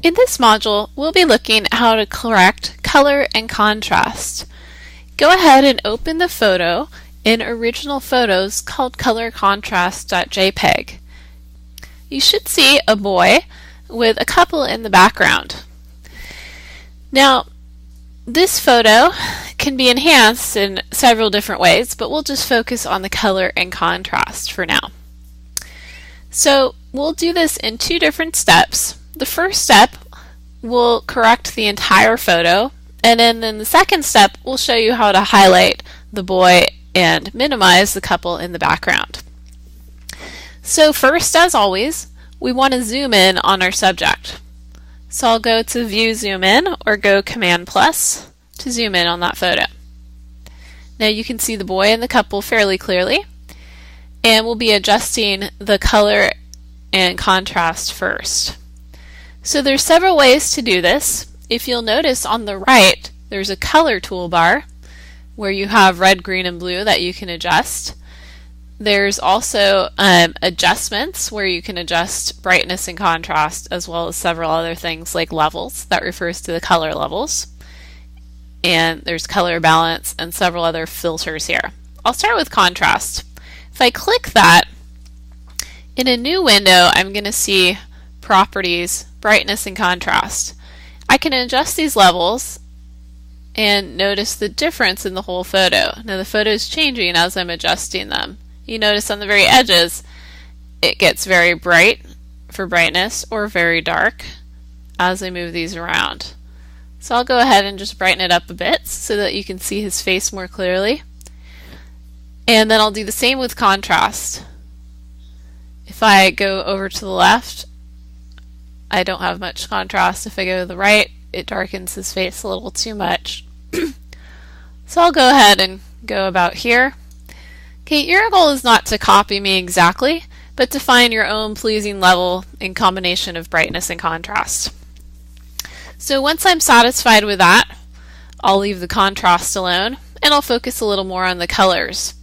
In this module, we'll be looking at how to correct color and contrast. Go ahead and open the photo in Original Photos called color-contrast.jpg. You should see a boy with a couple in the background. Now, this photo can be enhanced in several different ways, but we'll just focus on the color and contrast for now. So we'll do this in two different steps. The first step will correct the entire photo, and then in the second step we'll show you how to highlight the boy and minimize the couple in the background. So first, as always, we want to zoom in on our subject. So I'll go to View Zoom In or go Command plus to zoom in on that photo. Now you can see the boy and the couple fairly clearly, and we'll be adjusting the color and contrast first. So there's several ways to do this. If you'll notice on the right, there's a color toolbar where you have red, green, and blue that you can adjust. There's also adjustments where you can adjust brightness and contrast, as well as several other things like levels. That refers to the color levels. And there's color balance and several other filters here. I'll start with contrast. If I click that, in a new window I'm going to see Properties, Brightness and Contrast. I can adjust these levels and notice the difference in the whole photo. Now the photo is changing as I'm adjusting them. You notice on the very edges it gets very bright for brightness or very dark as I move these around. So I'll go ahead and just brighten it up a bit so that you can see his face more clearly. And then I'll do the same with contrast. If I go over to the left, I don't have much contrast. If I go to the right, it darkens his face a little too much. So I'll go ahead and go about here. Okay, your goal is not to copy me exactly, but to find your own pleasing level in combination of brightness and contrast. So once I'm satisfied with that, I'll leave the contrast alone, and I'll focus a little more on the colors.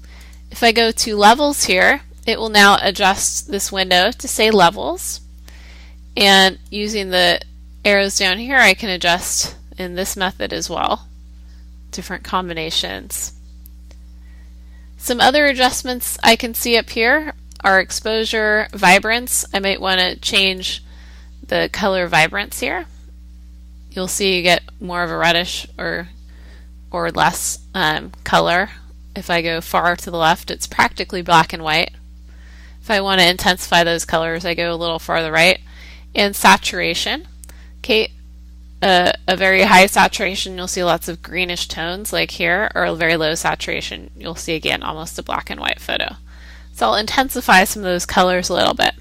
If I go to Levels here, it will now adjust this window to say Levels. And using the arrows down here, I can adjust in this method as well, different combinations. Some other adjustments I can see up here are exposure, vibrance. I might want to change the color vibrance here. You'll see you get more of a reddish or less color. If I go far to the left, it's practically black and white. If I want to intensify those colors, I go a little farther right. And saturation. Okay, a very high saturation, you'll see lots of greenish tones like here, or a very low saturation, you'll see again almost a black and white photo. So I'll intensify some of those colors a little bit.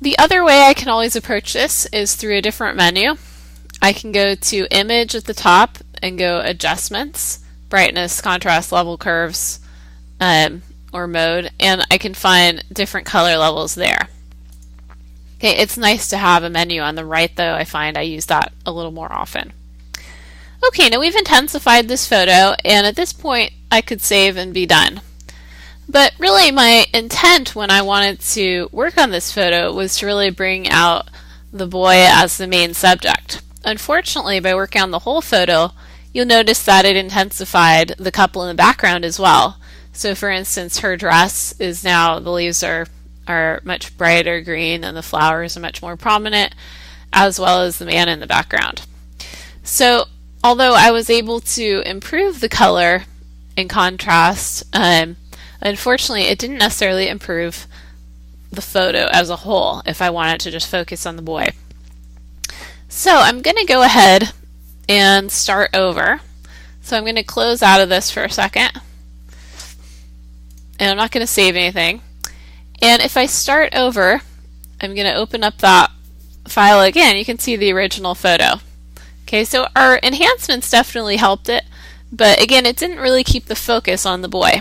The other way I can always approach this is through a different menu. I can go to Image at the top and go Adjustments, Brightness, Contrast, Level Curves, or Mode, and I can find different color levels there. Okay, it's nice to have a menu on the right though. I find I use that a little more often. Okay, now we've intensified this photo, and at this point I could save and be done. But really my intent when I wanted to work on this photo was to really bring out the boy as the main subject. Unfortunately, by working on the whole photo, you'll notice that it intensified the couple in the background as well. So for instance, her dress is now, the leaves are much brighter green and the flowers are much more prominent, as well as the man in the background. So although I was able to improve the color and contrast, unfortunately it didn't necessarily improve the photo as a whole if I wanted to just focus on the boy. So I'm going to go ahead and start over. So I'm going to close out of this for a second, and I'm not going to save anything. And if I start over, I'm going to open up that file again. You can see the original photo. Okay, so our enhancements definitely helped it, but again, it didn't really keep the focus on the boy.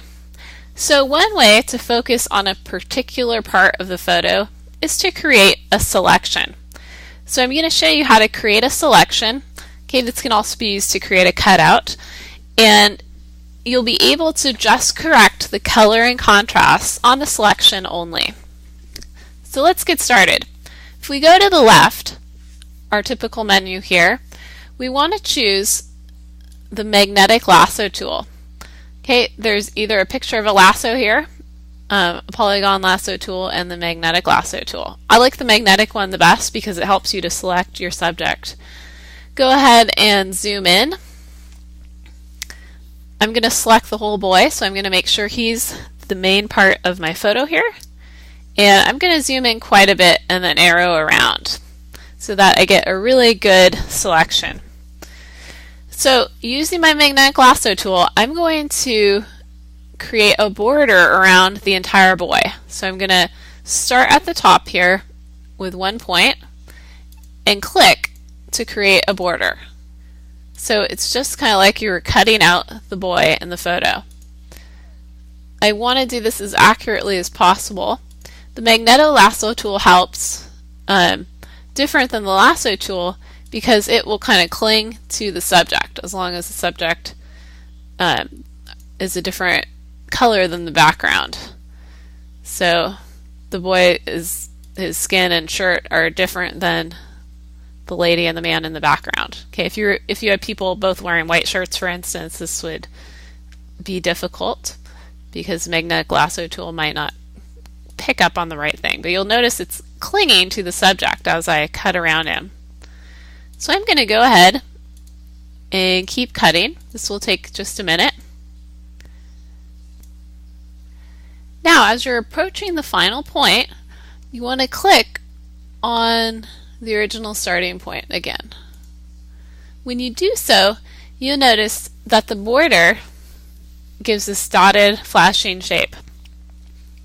So one way to focus on a particular part of the photo is to create a selection. So I'm going to show you how to create a selection. Okay, this can also be used to create a cutout, and you'll be able to just correct the color and contrast on the selection only. So let's get started. If we go to the left, our typical menu here, we want to choose the magnetic lasso tool. Okay, there's either a picture of a lasso here, a polygon lasso tool, and the magnetic lasso tool. I like the magnetic one the best because it helps you to select your subject. Go ahead and zoom in. I'm going to select the whole boy, so I'm going to make sure he's the main part of my photo here. And I'm going to zoom in quite a bit and then arrow around so that I get a really good selection. So using my magnetic lasso tool, I'm going to create a border around the entire boy. So I'm going to start at the top here with one point and click to create a border. So it's just kind of like you were cutting out the boy in the photo. I want to do this as accurately as possible. The magnetic lasso tool helps, different than the lasso tool, because it will kind of cling to the subject as long as the subject is a different color than the background. So the boy his skin and shirt are different than the lady and the man in the background. Okay, if you had people both wearing white shirts, for instance, this would be difficult because the magnetic lasso tool might not pick up on the right thing. But you'll notice it's clinging to the subject as I cut around him. So I'm going to go ahead and keep cutting. This will take just a minute. Now, as you're approaching the final point, you want to click on the original starting point again. When you do so, you'll notice that the border gives this dotted flashing shape.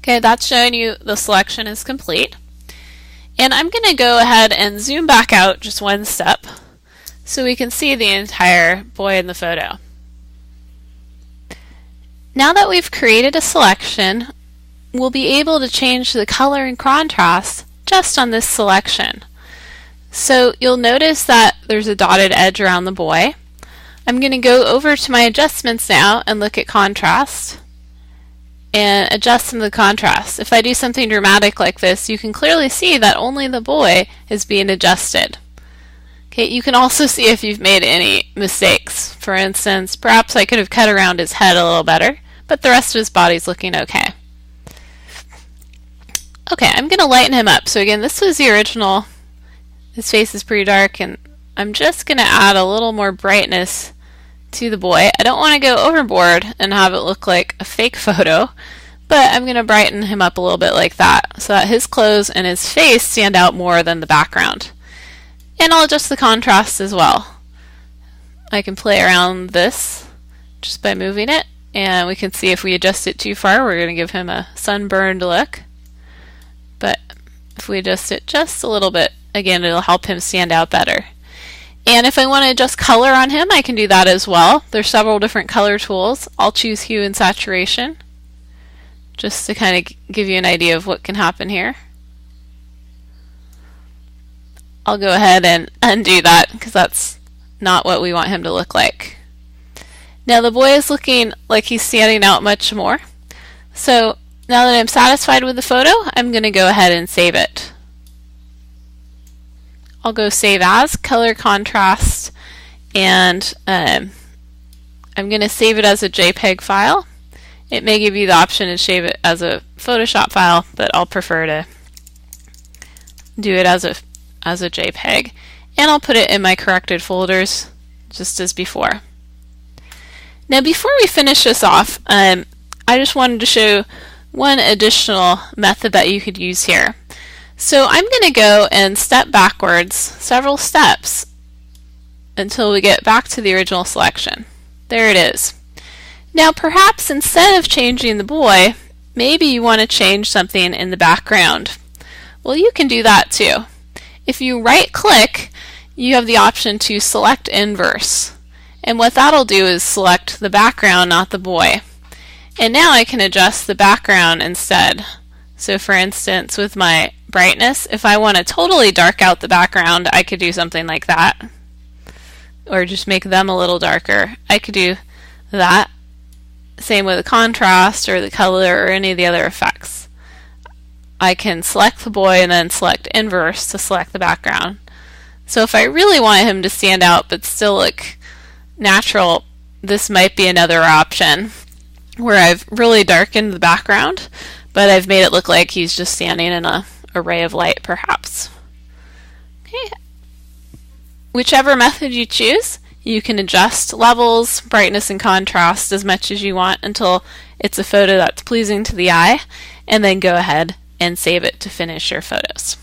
Okay, that's showing you the selection is complete. And I'm going to go ahead and zoom back out just one step so we can see the entire boy in the photo. Now that we've created a selection, we'll be able to change the color and contrast just on this selection. So you'll notice that there's a dotted edge around the boy. I'm going to go over to my adjustments now and look at contrast and adjust some of the contrast. If I do something dramatic like this, you can clearly see that only the boy is being adjusted. Okay, you can also see if you've made any mistakes. For instance, perhaps I could have cut around his head a little better, but the rest of his body's looking okay. Okay, I'm going to lighten him up. So again, this was the original. His face is pretty dark, and I'm just going to add a little more brightness to the boy. I don't want to go overboard and have it look like a fake photo, but I'm going to brighten him up a little bit like that so that his clothes and his face stand out more than the background. And I'll adjust the contrast as well. I can play around this just by moving it, and we can see if we adjust it too far, we're going to give him a sunburned look. But if we adjust it just a little bit, again, it'll help him stand out better. And if I want to adjust color on him, I can do that as well. There's several different color tools. I'll choose hue and saturation just to kind of give you an idea of what can happen here. I'll go ahead and undo that because that's not what we want him to look like. Now the boy is looking like he's standing out much more. So now that I'm satisfied with the photo, I'm going to go ahead and save it. I'll go save as, color contrast, and I'm going to save it as a JPEG file. It may give you the option to save it as a Photoshop file, but I'll prefer to do it as a JPEG. And I'll put it in my corrected folders just as before. Now before we finish this off, I just wanted to show one additional method that you could use here. So I'm going to go and step backwards several steps until we get back to the original selection. There it is. Now perhaps instead of changing the boy, maybe you want to change something in the background. Well, you can do that too. If you right click, you have the option to select inverse. And what that'll do is select the background, not the boy. And now I can adjust the background instead. So for instance, with my brightness, if I want to totally dark out the background, I could do something like that. Or just make them a little darker. I could do that. Same with the contrast or the color or any of the other effects. I can select the boy and then select inverse to select the background. So if I really want him to stand out but still look natural, this might be another option where I've really darkened the background, but I've made it look like he's just standing in a ray of light, perhaps. Okay. Whichever method you choose, you can adjust levels, brightness, and contrast as much as you want until it's a photo that's pleasing to the eye, and then go ahead and save it to finish your photos.